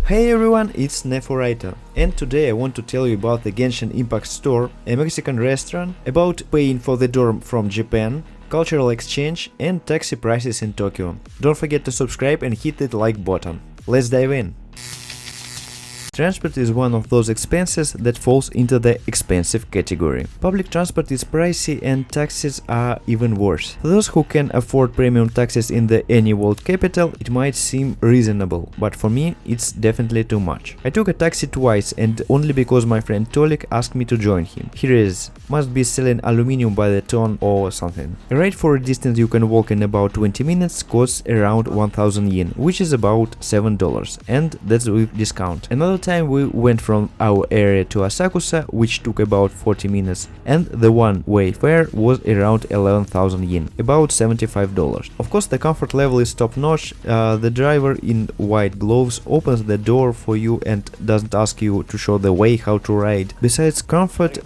Hey everyone, it's Neforito, and today I want to tell you about the Genshin Impact store, a Mexican restaurant, about paying for the dorm from Japan, cultural exchange and taxi prices in Tokyo. Don't forget to subscribe and hit that like button. Let's dive in. Transport is one of those expenses that falls into the expensive category. Public transport is pricey and taxes are even worse. For those who can afford premium taxes in any world capital, it might seem reasonable, but for me it's definitely too much. I took a taxi twice and only because my friend Tolik asked me to join him. Here is, must be selling aluminium by the ton or something. A ride for a distance you can walk in about 20 minutes costs around 1000 yen, which is about $7, and that's with discount. Another time we went from our area to Asakusa, which took about 40 minutes, and the one-way fare was around 11,000 yen, about $75. Of course, the comfort level is top-notch. The driver in white gloves opens the door for you and doesn't ask you to show the way how to ride. Besides comfort,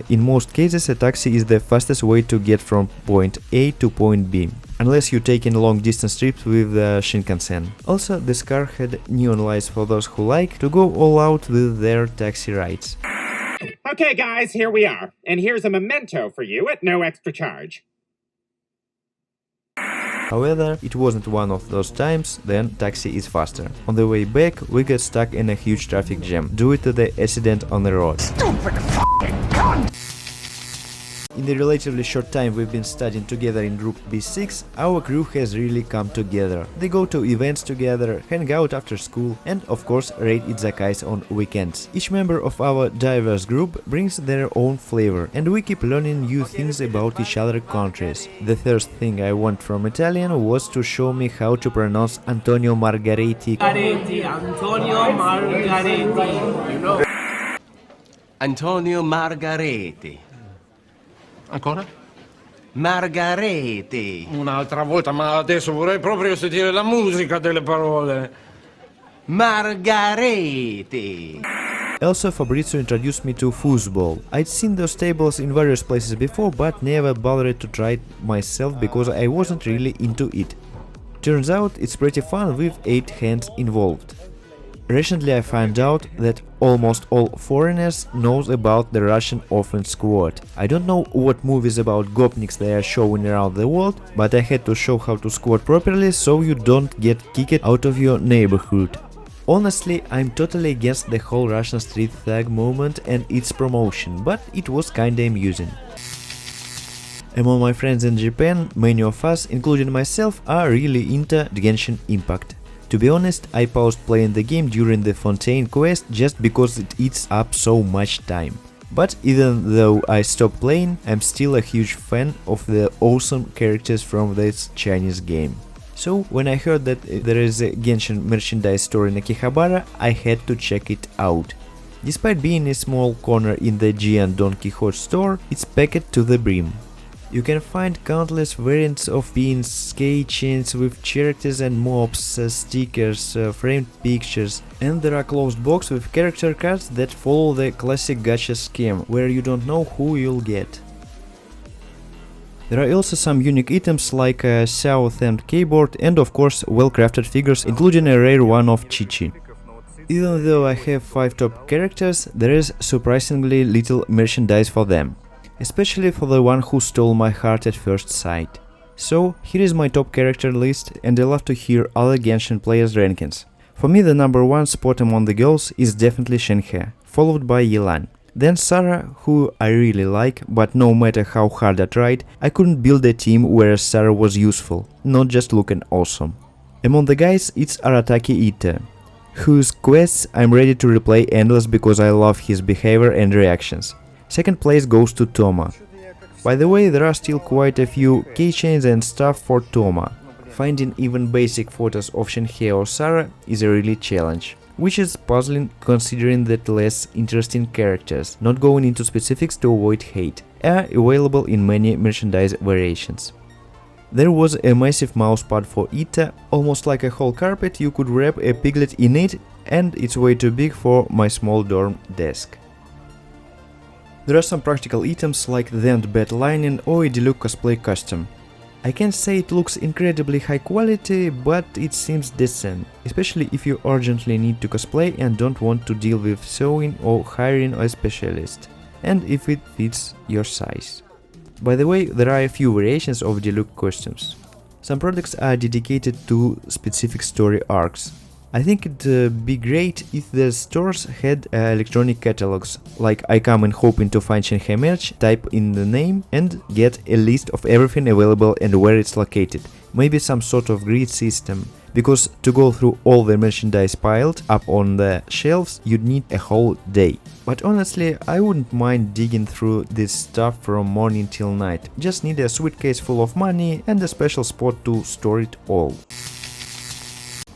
in most cases a taxi is the fastest way to get from point A to point B, unless you're taking long distance trips with the Shinkansen. Also, this car had neon lights for those who like to go all out with their taxi rides. Okay guys, here we are, and here's a memento for you at no extra charge. However, it wasn't one of those times, then taxi is faster. On the way back, we got stuck in a huge traffic jam due to the accident on the road. Stupid f***ing gun! In the relatively short time we've been studying together in Group B6, our crew has really come together. They go to events together, hang out after school, and of course raid izakais on weekends. Each member of our diverse group brings their own flavor, and we keep learning new things about each other countries. The first thing I want from Italian was to show me how to pronounce Antonio Margheriti. Antonio Margheriti. You know. Antonio Margheriti. Ancora? Margheriti. Un'altra volta, ma adesso vorrei proprio sentire la musica delle parole. Margheriti. Also, Fabrizio introduced me to foosball. I'd seen those tables in various places before, but never bothered to try it myself because I wasn't really into it. Turns out it's pretty fun with 8 hands involved. Recently I found out that almost all foreigners knows about the Russian offense squad. I don't know what movies about gopniks they are showing around the world, but I had to show how to squad properly so you don't get kicked out of your neighborhood. Honestly, I'm totally against the whole Russian street thug movement and its promotion, but it was kinda amusing. Among my friends in Japan, many of us, including myself, are really into Genshin Impact. To be honest, I paused playing the game during the Fontaine quest just because it eats up so much time. But even though I stopped playing, I'm still a huge fan of the awesome characters from this Chinese game. So when I heard that there is a Genshin merchandise store in Akihabara, I had to check it out. Despite being a small corner in the Giant Don Quixote store, it's packed to the brim. You can find countless variants of pins, keychains with characters and mobs, stickers, framed pictures, and there are closed boxes with character cards that follow the classic gacha scheme, where you don't know who you'll get. There are also some unique items like a Xiao-themed keyboard and of course well-crafted figures, including a rare one of Chi-Chi. Even though I have 5 top characters, there is surprisingly little merchandise for them. Especially for the one who stole my heart at first sight. So, here is my top character list, and I love to hear other Genshin players' rankings. For me, the number 1 spot among the girls is definitely Shenhe, followed by Yelan. Then Sarah, who I really like, but no matter how hard I tried, I couldn't build a team where Sarah was useful, not just looking awesome. Among the guys, it's Arataki Ita, whose quests I'm ready to replay endless because I love his behavior and reactions. Second place goes to Thoma. By the way, there are still quite a few keychains and stuff for Thoma. Finding even basic photos of Shenhe or Sarah is a really challenge, which is puzzling considering that less interesting characters, not going into specifics to avoid hate, are available in many merchandise variations. There was a massive mousepad for Ita, almost like a whole carpet. You could wrap a piglet in it, and it's way too big for my small dorm desk. There are some practical items like the bed lining or a Diluc cosplay costume. I can't say it looks incredibly high quality, but it seems decent, especially if you urgently need to cosplay and don't want to deal with sewing or hiring a specialist, and if it fits your size. By the way, there are a few variations of Diluc costumes. Some products are dedicated to specific story arcs. I think it'd be great if the stores had electronic catalogs, like I come in hoping to find Shanghai merch, type in the name and get a list of everything available and where it's located. Maybe some sort of grid system, because to go through all the merchandise piled up on the shelves you'd need a whole day. But honestly, I wouldn't mind digging through this stuff from morning till night. Just need a suitcase full of money and a special spot to store it all.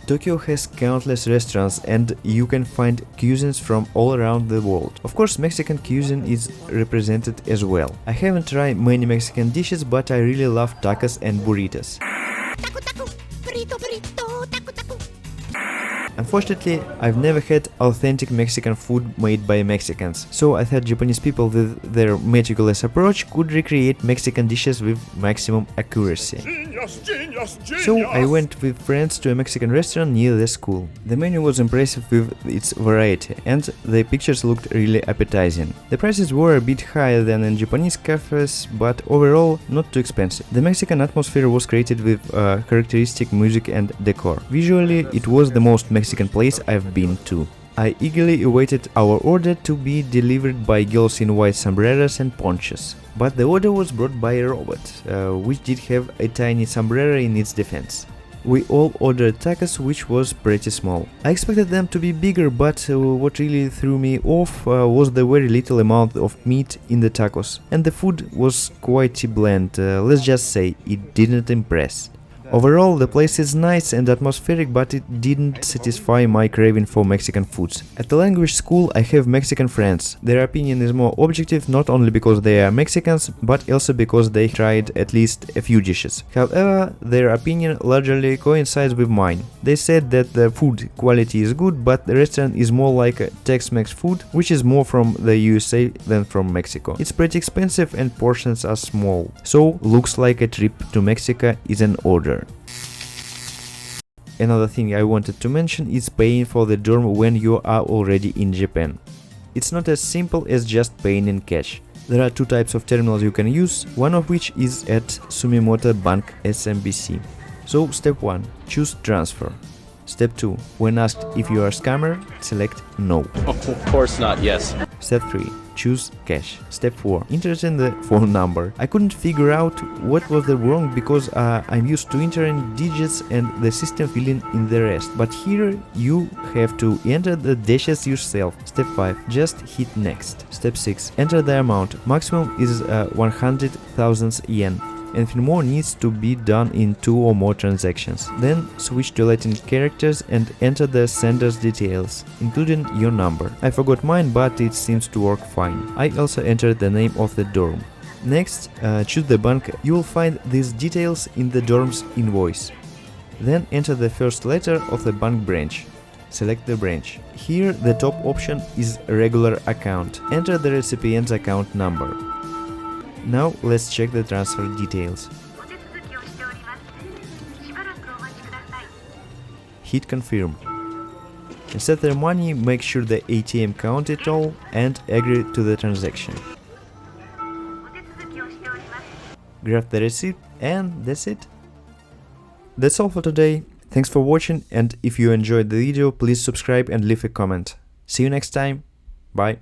Tokyo has countless restaurants and you can find cuisines from all around the world. Of course, Mexican cuisine is represented as well. I haven't tried many Mexican dishes, but I really love tacos and burritos. Unfortunately, I've never had authentic Mexican food made by Mexicans, so I thought Japanese people with their meticulous approach could recreate Mexican dishes with maximum accuracy. So I went with friends to a Mexican restaurant near the school. The menu was impressive with its variety, and the pictures looked really appetizing. The prices were a bit higher than in Japanese cafes, but overall not too expensive. The Mexican atmosphere was created with characteristic music and decor. Visually, it was the most Mexican place I've been to. I eagerly awaited our order to be delivered by girls in white sombreros and ponchos. But the order was brought by a robot, which did have a tiny sombrero in its defense. We all ordered tacos, which was pretty small. I expected them to be bigger, but what really threw me off was the very little amount of meat in the tacos. And the food was quite bland, let's just say it didn't impress. Overall, the place is nice and atmospheric, but it didn't satisfy my craving for Mexican foods. At the language school, I have Mexican friends. Their opinion is more objective, not only because they are Mexicans, but also because they tried at least a few dishes. However, their opinion largely coincides with mine. They said that the food quality is good, but the restaurant is more like a Tex-Mex food, which is more from the USA than from Mexico. It's pretty expensive and portions are small, so looks like a trip to Mexico is in order. Another thing I wanted to mention is paying for the dorm when you are already in Japan. It's not as simple as just paying in cash. There are two types of terminals you can use, one of which is at Sumitomo Bank SMBC. So step 1, choose transfer. Step 2, when asked if you are a scammer, select no. Of course not, yes. Step 3, choose cash. Step 4, enter in the phone number. I couldn't figure out what was the wrong because I'm used to entering digits and the system filling in the rest. But here you have to enter the dashes yourself. Step 5, just hit next. Step 6, enter the amount. Maximum is 100,000 yen. Anything more needs to be done in 2 or more transactions. Then switch to Latin characters and enter the sender's details, including your number. I forgot mine, but it seems to work fine. I also entered the name of the dorm. Next, choose the bank. You will find these details in the dorm's invoice. Then enter the first letter of the bank branch. Select the branch. Here the top option is regular account. Enter the recipient's account number. Now let's check the transfer details. Hit confirm. Insert the money, make sure the ATM count it all and agree to the transaction. Grab the receipt and that's it. That's all for today. Thanks for watching, and if you enjoyed the video, please subscribe and leave a comment. See you next time. Bye.